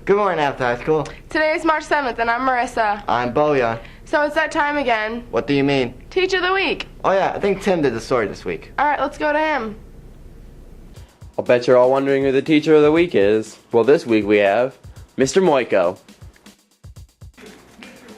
Good morning, Affton High School. Today is March 7th, and I'm Marissa. I'm Bojan. So it's that time again. What do you mean? Teacher of the Week. Oh yeah, I think Tim did the story this week. All right, let's go to him. I'll bet you're all wondering who the Teacher of the Week is. Well, this week we have Mr. Moiko.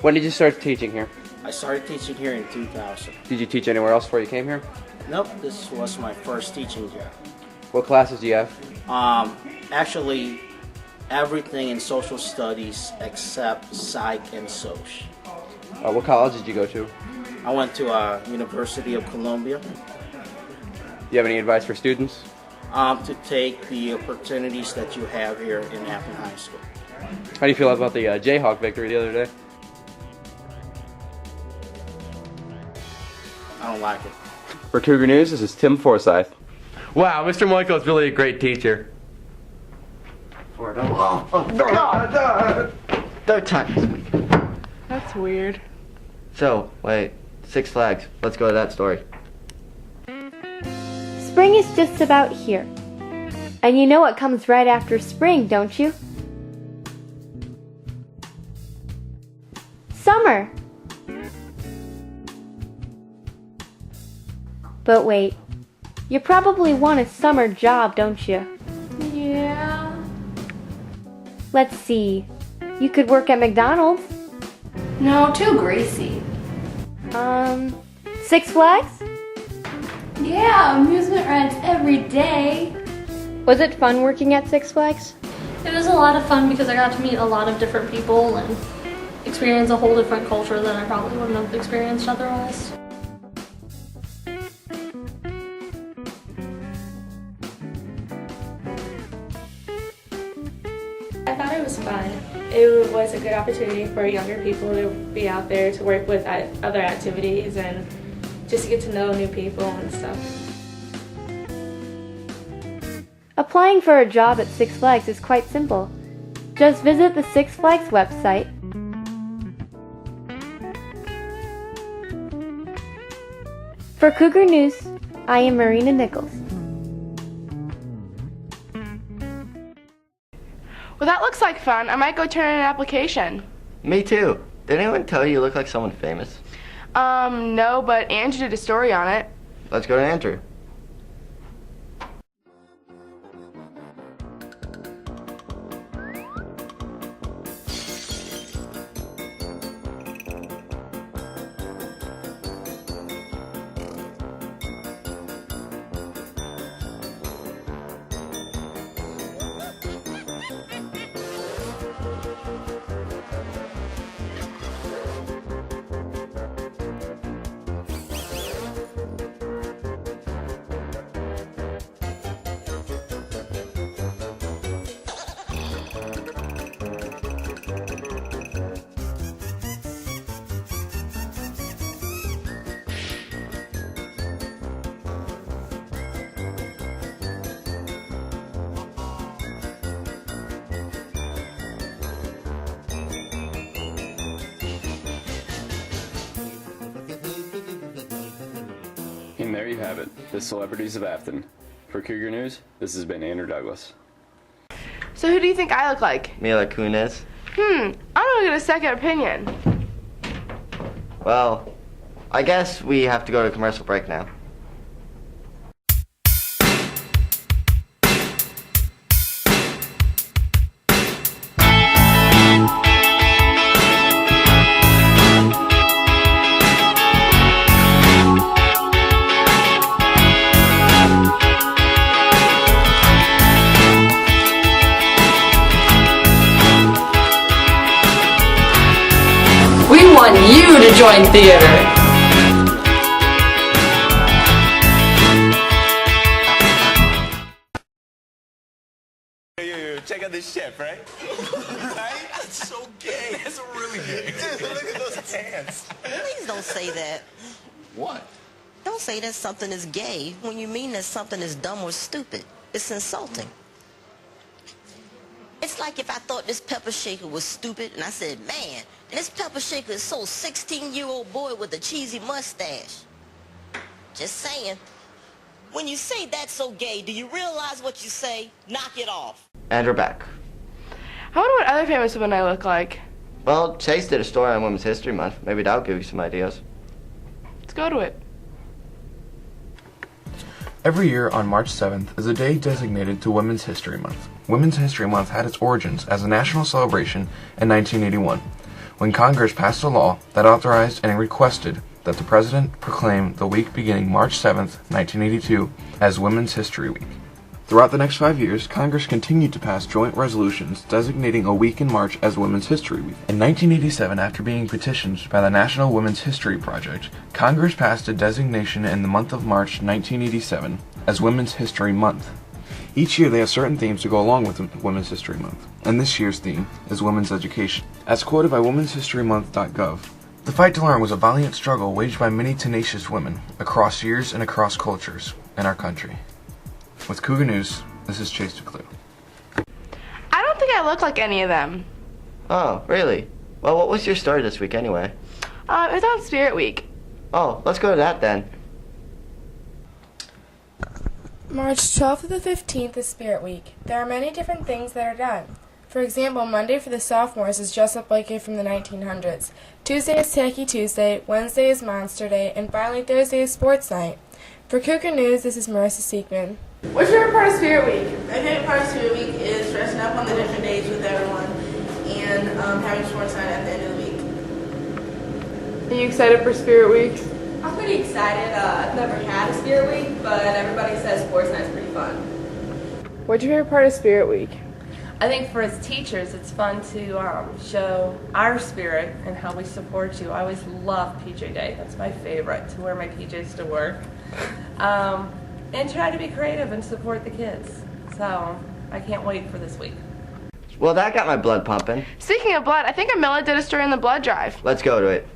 When did you start teaching here? I started teaching here in 2000. Did you teach anywhere else before you came here? Nope, this was my first teaching job. What classes do you have? Actually, everything in social studies except psych and soc. What college did you go to? I went to University of Columbia. Do you have any advice for students? To take the opportunities that you have here in Affton High School. How do you feel about the Jayhawk victory the other day? I don't like it. For Cougar News, this is Tim Forsyth. Wow, Mr. Moiko is really a great teacher. Third time this week. That's weird. So, wait, Six Flags. Let's go to that story. Spring is just about here. And you know what comes right after spring, don't you? Summer! But wait, you probably want a summer job, don't you? Yeah. Let's see. You could work at McDonald's. No, too greasy. Six Flags? Yeah, amusement rides every day. Was it fun working at Six Flags? It was a lot of fun because I got to meet a lot of different people and experience a whole different culture that I probably wouldn't have experienced otherwise. I thought it was fun. It was a good opportunity for younger people to be out there to work with other activities and just get to know new people and stuff. Applying for a job at Six Flags is quite simple. Just visit the Six Flags website. For Cougar News, I am Marina Nichols. Well, that looks like fun. I might go turn in an application. Me too. Did anyone tell you look like someone famous? No, but Andrew did a story on it. Let's go to Andrew. And there you have it, the celebrities of Affton. For Cougar News, this has been Andrew Douglas. So who do you think I look like? Mila Kunis. I'm gonna get a second opinion. Well, I guess we have to go to commercial break now. We want you to join theater. Check out this chef, right? Right? That's so gay. That's really gay. Look at those pants. Please don't say that. What? Don't say that something is gay when you mean that something is dumb or stupid. It's insulting. It's like if I thought this pepper shaker was stupid and I said, man, this pepper shaker is so 16-year-old boy with a cheesy mustache. Just saying. When you say that's so gay, do you realize what you say? Knock it off. And we're back. I wonder what other famous women I look like. Well, Chase did a story on Women's History Month. Maybe that'll give you some ideas. Let's go to it. Every year on March 7th is a day designated to Women's History Month. Women's History Month had its origins as a national celebration in 1981, when Congress passed a law that authorized and requested that the President proclaim the week beginning March 7th, 1982, as Women's History Week. Throughout the next 5 years, Congress continued to pass joint resolutions designating a week in March as Women's History Week. In 1987, after being petitioned by the National Women's History Project, Congress passed a designation in the month of March 1987 as Women's History Month. Each year they have certain themes to go along with Women's History Month, and this year's theme is Women's Education. As quoted by womenshistorymonth.gov, the fight to learn was a valiant struggle waged by many tenacious women across years and across cultures in our country. With Cougar News, this is Chase DeClue. I don't think I look like any of them. Oh, really? Well, what was your story this week anyway? It was on Spirit Week. Oh, let's go to that then. March 12th to the 15th is Spirit Week. There are many different things that are done. For example, Monday for the sophomores is Dress Up Like It from the 1900s. Tuesday is Tacky Tuesday, Wednesday is Monster Day, and finally Thursday is Sports Night. For Cougar News, this is Marissa Siegman. What's your favorite part of Spirit Week? My favorite part of Spirit Week is dressing up on the different days with everyone and having sports night at the end of the week. Are you excited for Spirit Week? I'm pretty excited. I've never had a Spirit Week, but everybody says sports night's pretty fun. What's your favorite part of Spirit Week? I think for as teachers, it's fun to show our spirit and how we support you. I always love PJ Day. That's my favorite, to wear my PJs to work. And try to be creative and support the kids. So I can't wait for this week. Well, that got my blood pumping. Speaking of blood, I think Amela did a story on the blood drive. Let's go to it.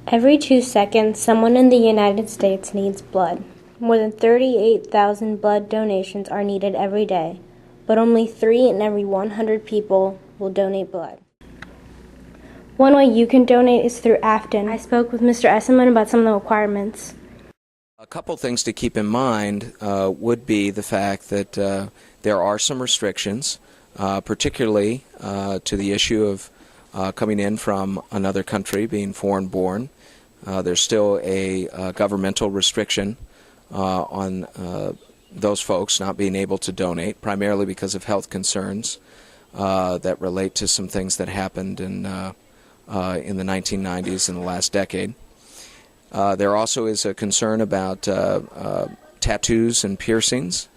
Every 2 seconds, someone in the United States needs blood. More than 38,000 blood donations are needed every day, but only 3 in every 100 people will donate blood. One way you can donate is through Affton. I spoke with Mr. Esselman about some of the requirements. A couple things to keep in mind would be the fact that there are some restrictions, particularly to the issue of coming in from another country, being foreign-born. There's still a governmental restriction on those folks not being able to donate, primarily because of health concerns that relate to some things that happened in the 1990s in the last decade. There also is a concern about tattoos and piercings,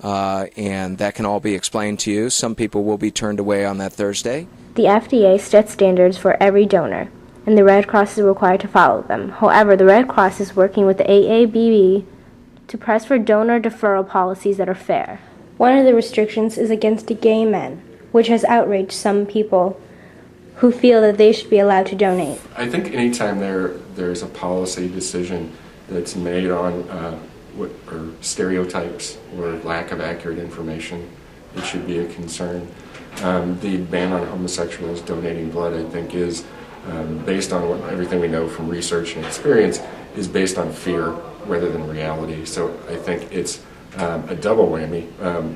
and that can all be explained to you. Some people will be turned away on that Thursday. The FDA sets standards for every donor, and the Red Cross is required to follow them. However, the Red Cross is working with the AABB to press for donor deferral policies that are fair. One of the restrictions is against gay men, which has outraged some people who feel that they should be allowed to donate. I think anytime there's a policy decision that's made on or stereotypes or lack of accurate information, it should be a concern. The ban on homosexuals donating blood, I think, is based on everything we know from research and experience, is based on fear rather than reality. So I think it's a double whammy.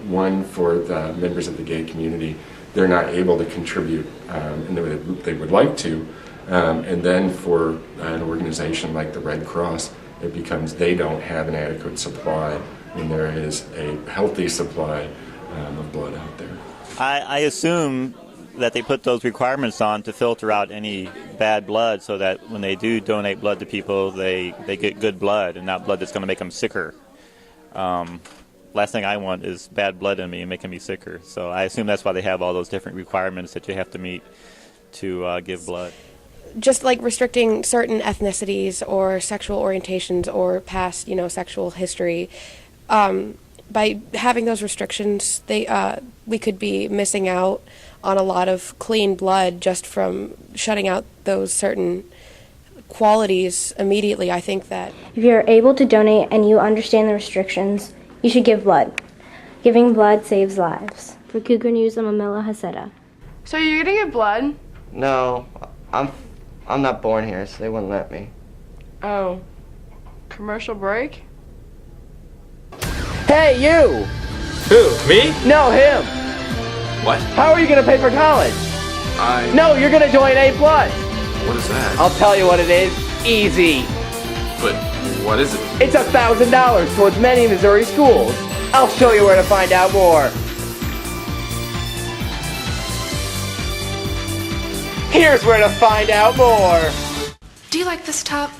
One, for the members of the gay community, they're not able to contribute and they would like to. And then for an organization like the Red Cross, it becomes they don't have an adequate supply when there is a healthy supply of blood out there. I assume that they put those requirements on to filter out any bad blood so that when they do donate blood to people, they get good blood and not blood that's going to make them sicker. Last thing I want is bad blood in me and making me sicker. So I assume that's why they have all those different requirements that you have to meet to give blood. Just like restricting certain ethnicities or sexual orientations or past, sexual history, by having those restrictions, we could be missing out on a lot of clean blood just from shutting out those certain qualities immediately. I think that If you're able to donate and you understand the restrictions, you should give blood. Giving blood saves lives. For Cougar News, I'm Amila Haseda. So you're gonna give blood? No, I'm not born here, so they wouldn't let me. Oh. Commercial break? Hey, you! Who? Me? No, him! What? How are you gonna pay for college? No, you're gonna join A+. What is that? I'll tell you what it is. Easy. But what is it? It's $1,000 towards many Missouri schools. I'll show you where to find out more. Here's where to find out more. Do you like this top?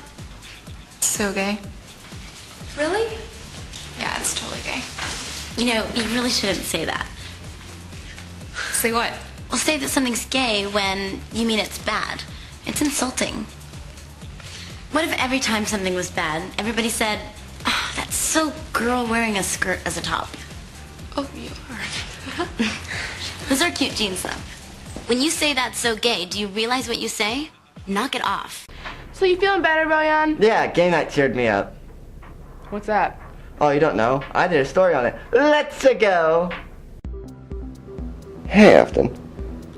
So gay. Really? Yeah, it's totally gay. You know, you really shouldn't say that. Say what? Well, say that something's gay when you mean it's bad. It's insulting. What if every time something was bad, everybody said, oh, that's so girl wearing a skirt as a top? Oh, you are. Those are cute jeans, though. When you say that's so gay, do you realize what you say? Knock it off. So you feeling better, Boyan? Yeah, game night cheered me up. What's that? Oh, you don't know? I did a story on it. Let's go! Hey, Affton.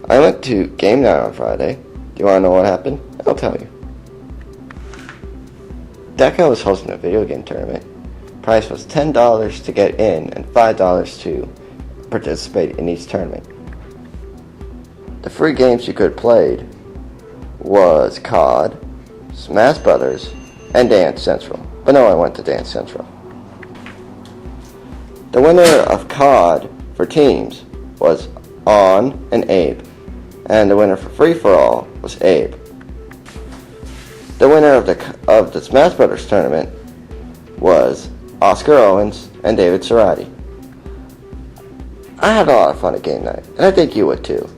I went to game night on Friday. Do you want to know what happened? I'll tell you. DECA was hosting a video game tournament. Price was $10 to get in and $5 to participate in each tournament. The free games you could have played was COD, Smash Brothers, and Dance Central. But no, I went to Dance Central. The winner of COD for teams was On and Abe, and the winner for Free for All was Abe. The winner of the Smash Brothers tournament was Oscar Owens and David Cerati. I had a lot of fun at game night, and I think you would too.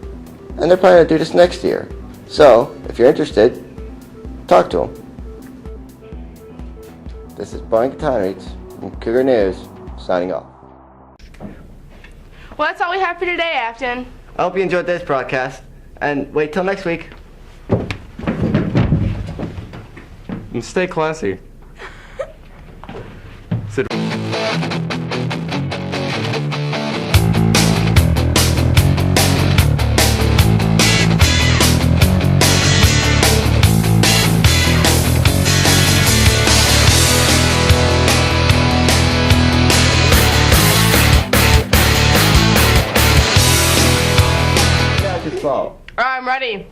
And they're planning to do this next year. So, if you're interested, talk to them. This is Brian Kataniewicz from Cougar News, signing off. Well, that's all we have for today, Affton. I hope you enjoyed this broadcast, and wait till next week. And stay classy. Sit. I'm ready.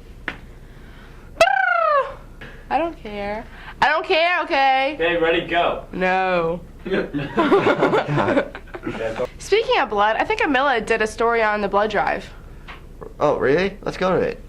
I don't care. I don't care, okay? Okay, ready, go. No. Speaking of blood, I think Amila did a story on the blood drive. Oh, really? Let's go to it.